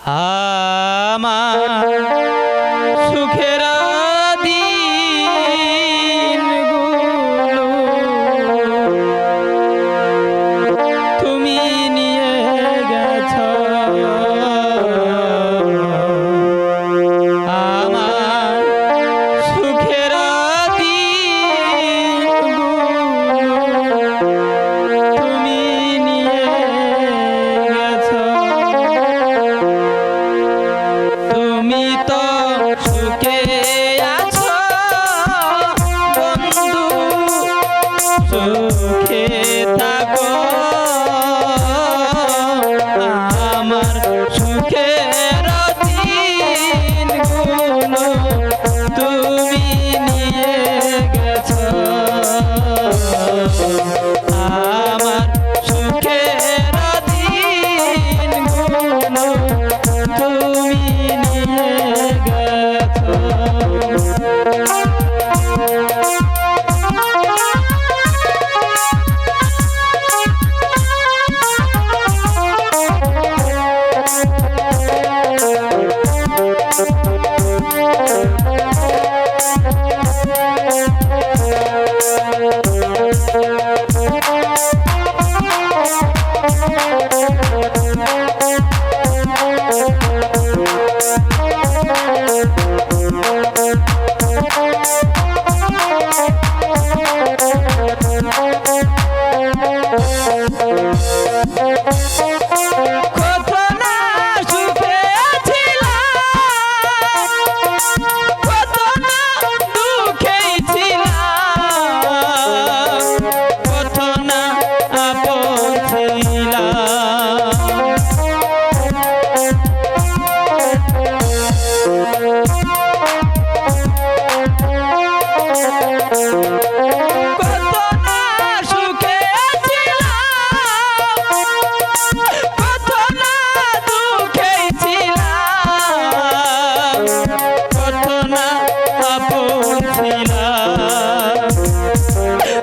আমার সুখের দিনগুলো তুমি নিয়ে গেছ। আমার সুখের দিনগুলো তুমি নিয়ে গেছ। তুমি তো সুখে আছো বন্ধু, সুখে থাকো। আমার সুখের দিনগুলো তুমি নিয়ে গেছো। আমার সুখের দিনগুলো তুমি নিয়ে গেছো।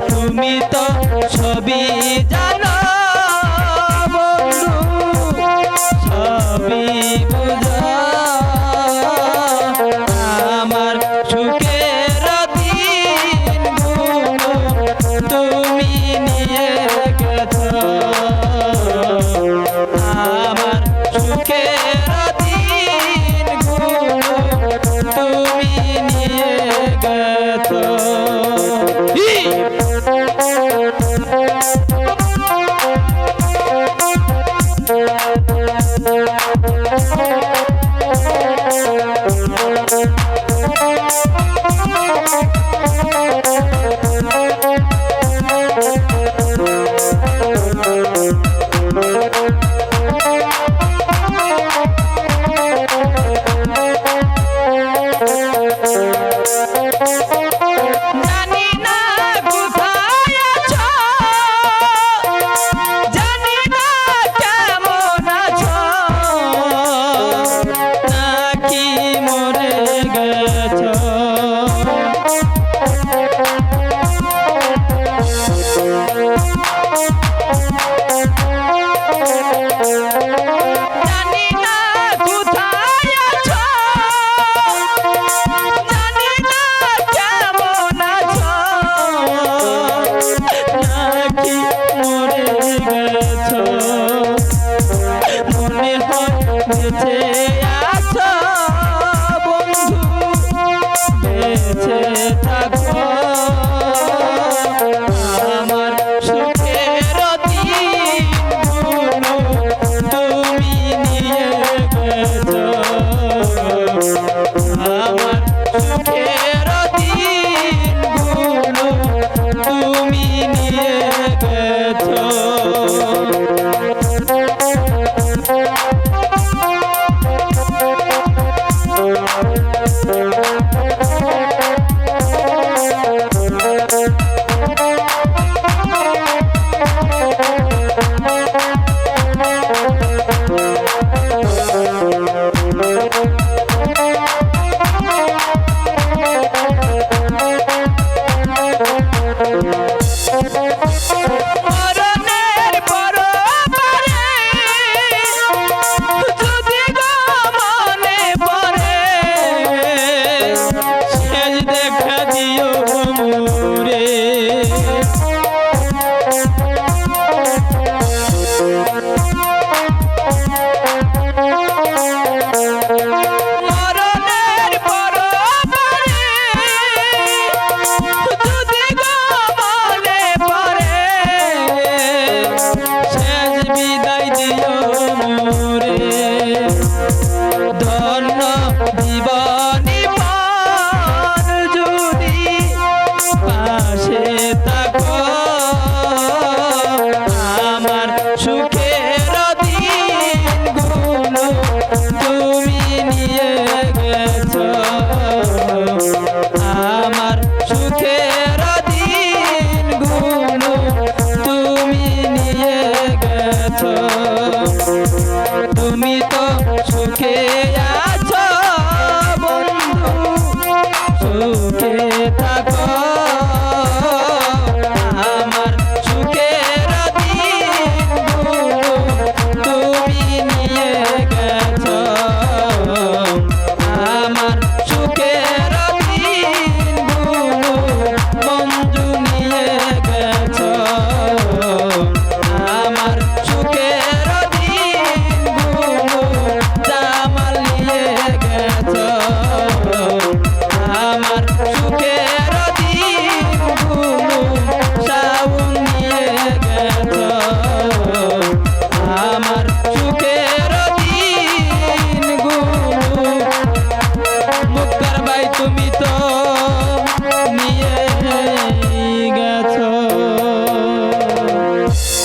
তুমি তো সবই জানো বন্ধু, সবই বুঝো। আমার সুখের দিনগুলো তুমি নিয়ে গেছো। আমার সুখের দিনগুলো তুমি নিয়ে গেছো। মনে হয় বেঁচে আছো বন্ধু, বেঁচে থাকো। আমার সুখের দিনগুলো তুমি নিয়ে গেছো। আমার সুখের দিনগুলো তুমি নিয়ে গেছো। মোরে ধন্য জীবনী পান যদি পাশে থাকো আমার সুখের দিনগুলো তুমি নিয়ে গেছো আমার সুখের দিনগুলো তুমি নিয়ে গেছো তুমি তো সুখে আছো বন্ধু সুখে থাকো